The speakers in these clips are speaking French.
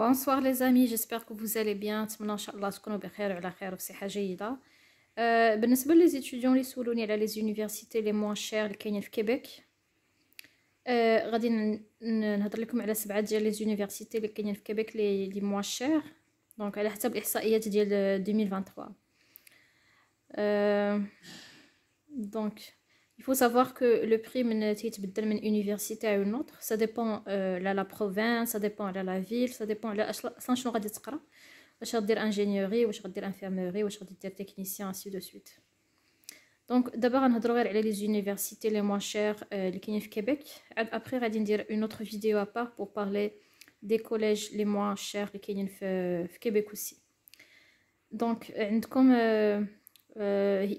Bonsoir les amis, j'espère que vous allez bien. نتمنى ان شاء الله تكونوا بخير وعلى خير وبصحة جيدة. بالنسبة لي étudiants اللي سولوني على les universités les moins chères اللي كاينين في كيبيك، غادي نهضر لكم على 7 ديال les universités اللي كاينين في كيبيك les moins chères، دونك على حسب الاحصائيات ديال 2023. Donc il faut savoir que le prix تيتبدل من université à une autre. Ça dépend la province, ça dépend la ville, ça dépend اصلا شنو غادي تقرا، واش غدير ingénierie واش غدير infirmerie واش غادي دير technicien ainsi de suite. Donc d'abord غنهضروا غير على les universités les moins chères اللي كاينين في كيبيك. Après غادي ندير une autre vidéo à part pour parler des collèges les moins chers اللي كاينين في كيبيك aussi. Donc عندكم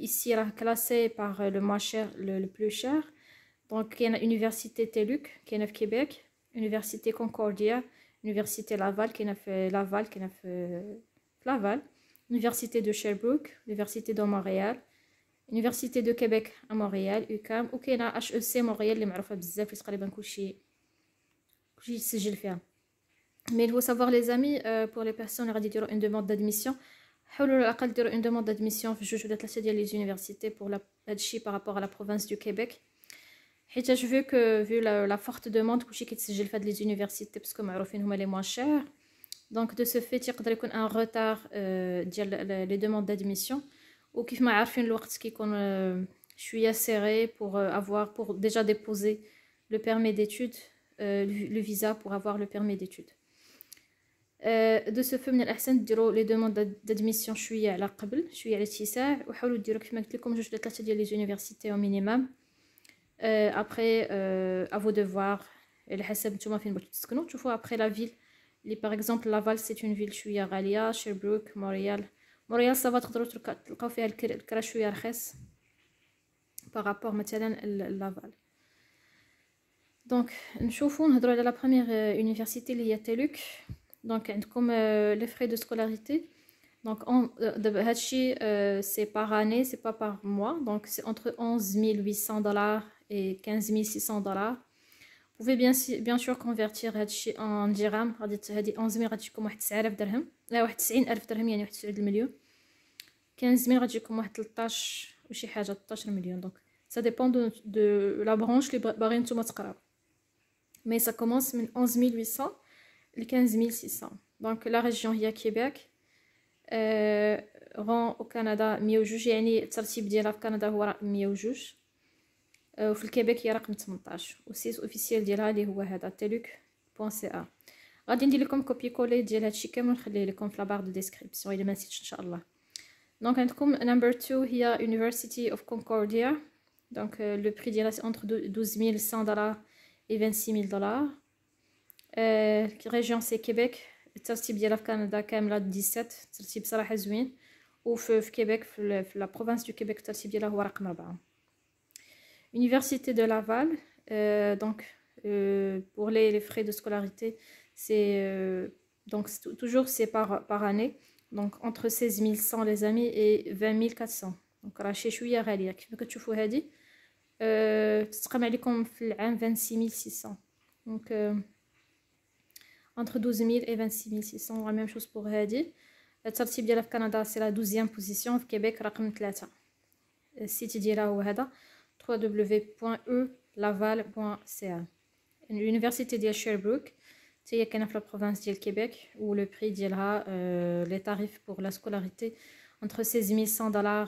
ici classé par le moins cher, le plus cher. Donc il y a l'université TELUC qui est à Québec, université Concordia, université Laval qui est Laval, université de Sherbrooke, université de Montréal, université de Québec à Montréal, UQAM, ou qu'il y a HEC Montréal اللي معروفة بزاف اللي تقريبا كلشي يسجل فيها. Mais il faut savoir les amis, pour les personnes اللي غادي يديروا une demande d'admission، حاولوا على الأقل ديروا une demande d'admission في جوج ولا ثلاثة ديال les universités pour هادشي par rapport à la province du Québec. حيت vu la forte demande كلشي كيتسجل في هاد les universités باسكو معروفين هما les moins chers. Donc de ce fait يقدر يكون un retard ديال les demandes d'admission، وكيف ما عارفين الوقت كيكون شويه serré pour déjà déposer le permis d'études، le visa pour avoir le permis d'études. De ce fait من الأحسن ديروا لي دوموند d'admission شويه على قبل، شويه على اتساع، وحاولوا ديروا كيف ما قلت لكم جوج ولا ثلاثه ديال لي زونيفرسيتي او مينيموم. après à vos devoirs على حسب نتوما فين بغيتو تسكنوا. تشوفوا après la ville اللي par exemple Laval c'est une ville شويه غاليه، Sherbrooke موريال سافا تقدروا تلقاو فيها الكرا شويه رخيص par rapport مثلا لافال. دونك نهضروا على لا بروميير يونيفرسيتي اللي هي تيلوك. Donc عندكم les frais de scolarité. Donc هادشي c'est par année, c'est pas par mois. Donc c'est entre 11 800 $ et 15 600 $. Vous pouvez bien sûr convertir هادشي en dirham. هادي 11 غادي تجيكم واحد 9000 درهم، لا واحد 90000 درهم، يعني واحد 9 المليون. 15 غادي تجيكم واحد 13 وشي حاجه، 13 مليون. Donc ça dépend de la branche اللي باغيين نتوما تقراو. Mais ça commence من 11 800 ل 15 600. Donc la région هي كيبيك. rang au Canada 102، يعني الترتيب ديالها في كندا هو رقم 102، وفي الكيبيك هي رقم 18، والسيت اوفيسيال ديالها اللي هو هذا teluc.ca. غادي ندير لكم كوبي كولي ديال هادشي كامل ونخليه لكم في لابار دو ديسكريبسيون الا ما نسيتش ان شاء الله. دونك عندكم نمبر 2 هي University of Concordia. دونك لو بري ديالها سي entre 12100 $ et 26000 $. ريجيون سي كيبيك. الترتيب ديالها في كندا كامله 17، الترتيب صراحه زوين، وفي كيبيك في لا بروفانس دو كيبيك الترتيب ديالها هو رقم 4. Université de Laval. Donc pour les frais de scolarité c'est donc toujours c'est par année. Donc entre 16 100 les amis et 20 400. Donc راه شي شويه غاليه. كيف كتشوفوا هذه تتقام عليكم في العام 26 600. Donc entre 12 000 et 26 600. la même chose pour هذه. الترتيب ديالها في كندا سي لا 12e بوزيسيون، في كيبيك رقم 3. السيت ديالها هو هذا www.laval.ca. l'université ديال شيربروك حتى هي كاينه في البروفانس ديال كيبيك، و لو بري ديالها لي تاريف pour la scolarité entre 16 100 $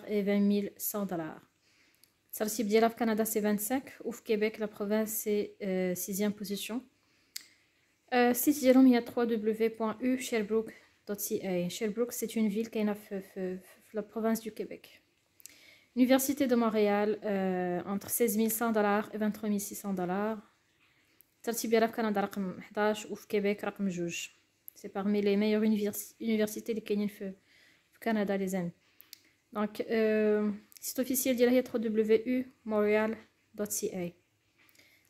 et 20 100 $. الترتيب ديالها في كندا سي 25، وفي كيبيك لا بروفانس سي 6e بوزيسيون. السيت ديالهم هي www.sherbrooke.ca. Sherbrooke c'est une ville كاينه في la province du Québec. Université de Montréal entre 16 100 $ et 23 600 $. الترتيب ديالها في كندا رقم 11، وفي كيبيك رقم 2. c'est parmi les meilleures universités اللي كاينين في كندا les amis. Donc site officiel ديالها هي www.montreal.ca.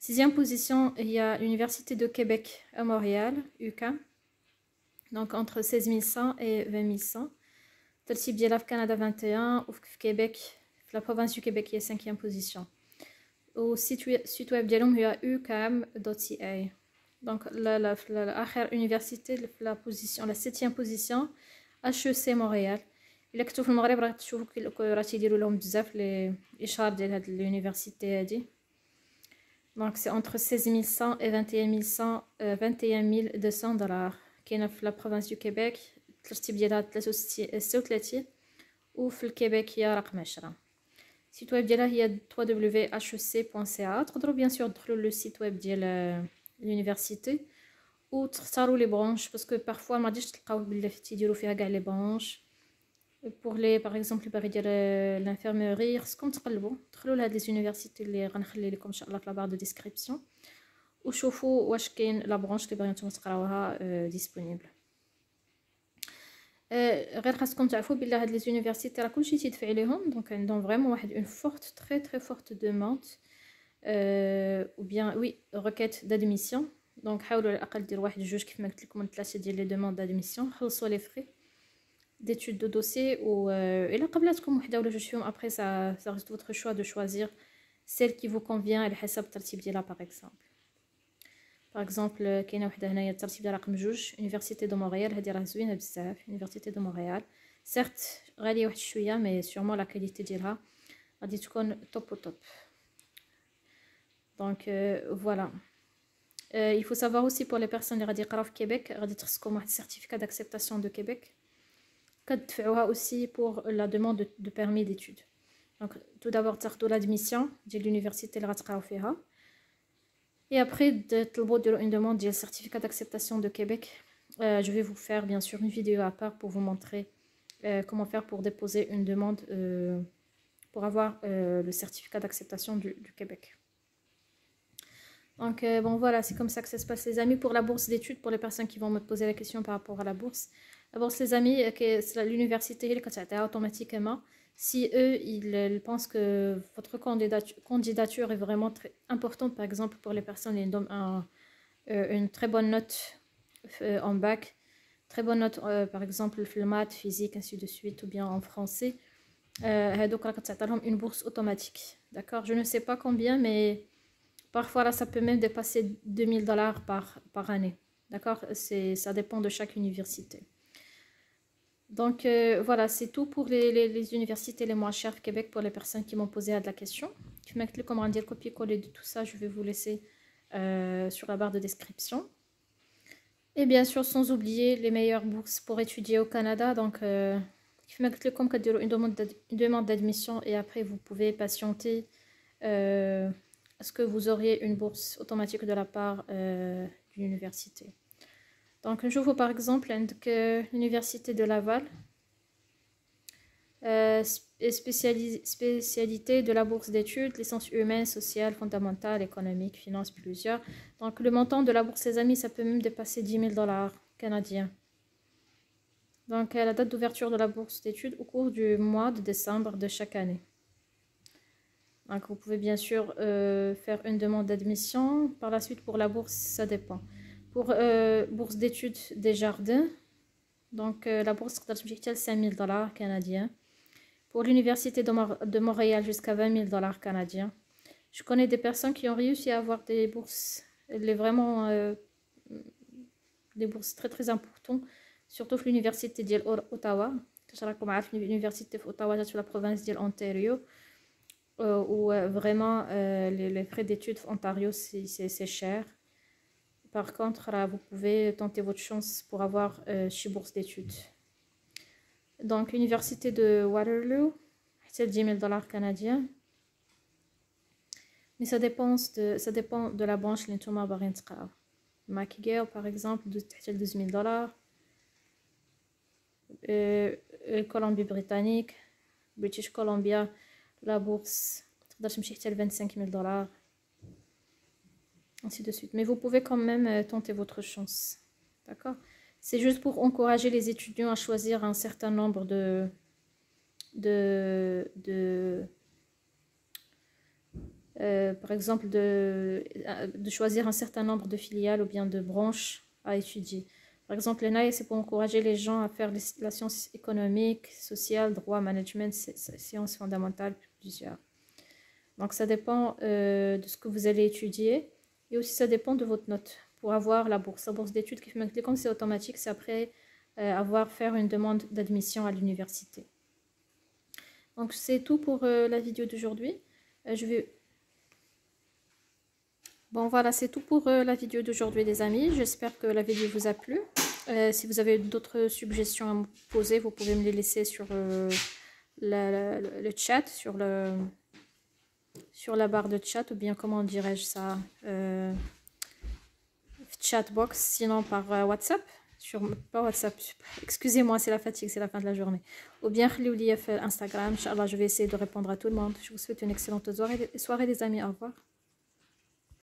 6e position il y a l'université de Québec à Montréal, UQAM. Donc entre 16 100 et 20 100. الترتيب ديالها في كندا 21، وفي كيبيك في la province du Québec هي 5e position. والسيت ويب ديالهم هي uqam.ca. Donc l'autre université la position la 7e position HEC Montréal. إلا كنتو في المغرب راه تشوفوا راه تيديروا لهم بزاف لي اشهار ديال هاد اليونيفرسيتي هادي. دونك سي entre 16100 et 21100 21200 $. كاينه في لا بروفانس دو كيبيك الترتيب ديالها 36 وفي الكيبيك هي رقم 10. السيت ويب ديالها هي www.hec.ca. تقدروا بيان سور تدخلوا لو سيت ويب ديال l'université وتختاروا لي برانش باسكو بارفوا ما غاديش تلقاو بلي تيديروا فيها كاع لي برانش. بور لي باغ اكزومبل الباغي ديال الانفيرميري خصكم تقلبوا دخلوا لهاد لي زونيفرسيتي اللي غنخلي لكم ان شاء الله في لا بار دو ديسكريبسيون وشوفوا واش كاين لا برانش اللي باغيين نتوما تقراوها ديسپونيبل. غير خاصكم تعرفوا بلي هاد لي زونيفرسيتي راه كلشي تيدفع عليهم دونك عندهم فريمون واحد اون فورت تري فورت دوموند ou bien oui requête d'admission. donc حاولوا على الاقل ديروا واحد جوج كيف ما قلت لكم 3 ديال لي دوموند d'admission خلصوا لي فري d'étude de dossier ou الا قبلاتكم وحده ولا جوج فيهم après ça reste votre choix de choisir celle qui vous convient على حسب الترتيب ديالها. par exemple كاينه وحده هنايا الترتيب ديالها رقم 2 université de Montréal. هذه راه زوينه بزاف université de Montréal. certes غاليه واحد شويه mais sûrement la qualité ديالها غادي تكون توب توب. donc voilà. il faut savoir aussi pour les personnes اللي غادي يقراو في كيبيك غادي تخصكم واحد certificat d'acceptation de Québec كتدفعوها aussi pour la demande de permis d'études. donc tout d'abord تاخذوا l'admission ديال l'université اللي غتقراو فيها et après تطلبوا ديروا une demande ديال certificat d'acceptation de Québec. je vais vous faire bien sûr une vidéo à part pour vous montrer comment faire pour déposer une demande pour avoir le certificat d'acceptation du Québec. donc bon voilà, c'est comme ça que ça se passe les amis. pour la bourse d'études, pour les personnes qui vont me poser la question par rapport à la bourse les amis, c'est l'université qui a automatiquement si eux ils pensent que votre candidature est vraiment très importante. par exemple pour les personnes qui ont une très bonne note en bac, très bonne note par exemple en maths, physique, ainsi de suite, ou bien en français, donc une bourse automatique. d'accord, je ne sais pas combien, mais parfois là ça peut même dépasser $2000 par année. d'accord, ça dépend de chaque université. donc voilà, c'est tout pour les universités les moins chères au Québec pour les personnes qui m'ont posé la question. Je vais mettre comment dire copier-coller de tout ça, je vais vous laisser sur la barre de description. et bien sûr sans oublier les meilleures bourses pour étudier au Canada. donc je vais mettre comme une demande d'admission et après vous pouvez patienter à ce que vous auriez une bourse automatique de la part d'une université. donc je vois par exemple l'université de Laval, spécialité de la bourse d'études, licence humaine, sociale, fondamentale, économique, finance, plusieurs. donc le montant de la bourse les amis ça peut même dépasser $10,000 canadiens. donc la date d'ouverture de la bourse d'études au cours du mois de décembre de chaque année. donc vous pouvez bien sûr faire une demande d'admission. par la suite pour la bourse ça dépend. pour bourse d'études des jardins, donc la bourse est de $5,000 canadiens. pour l'université de Montréal jusqu'à $20,000 canadiens. je connais des personnes qui ont réussi à avoir des bourses vraiment des bourses très très importantes, surtout في l'université ديال Ottawa. راكم عارفين l'université في Ottawa في la province ديال Ontario, où vraiment les frais d'études en Ontario c'est cher. par contre là vous pouvez tenter votre chance pour avoir chez bourse d'études. donc l'université de Waterloo c'est $10,000 canadiens, mais ça dépend de la branche اللي نتوما باغيين تقراو. McGill par exemple حتى $12,000. Colombie-Britannique, British Columbia, la bourse تقدر تمشي حتى $25,000, ainsi de suite. mais vous pouvez quand même tenter votre chance. d'accord, c'est juste pour encourager les étudiants à choisir un certain nombre par exemple de choisir un certain nombre de filiales ou bien de branches à étudier. par exemple l'ENAI c'est pour encourager les gens à faire la science économique, sociale, droit, management, sciences fondamentales, plusieurs. donc ça dépend de ce que vous allez étudier et aussi ça dépend de votre note pour avoir la bourse d'études qui fait comme c'est automatique, c'est après faire une demande d'admission à l'université. Donc c'est tout pour la vidéo d'aujourd'hui. Bon voilà, c'est tout pour la vidéo d'aujourd'hui les amis. J'espère que la vidéo vous a plu. Si vous avez d'autres suggestions à me poser, vous pouvez me les laisser sur le chat, sur la barre de chat, ou bien comment dirais-je ça, chatbox, sinon par WhatsApp. Pas WhatsApp, excusez-moi, c'est la fatigue, c'est la fin de la journée. Ou bien Instagram, Inch'Allah, je vais essayer de répondre à tout le monde. Je vous souhaite une excellente soirée les amis, au revoir.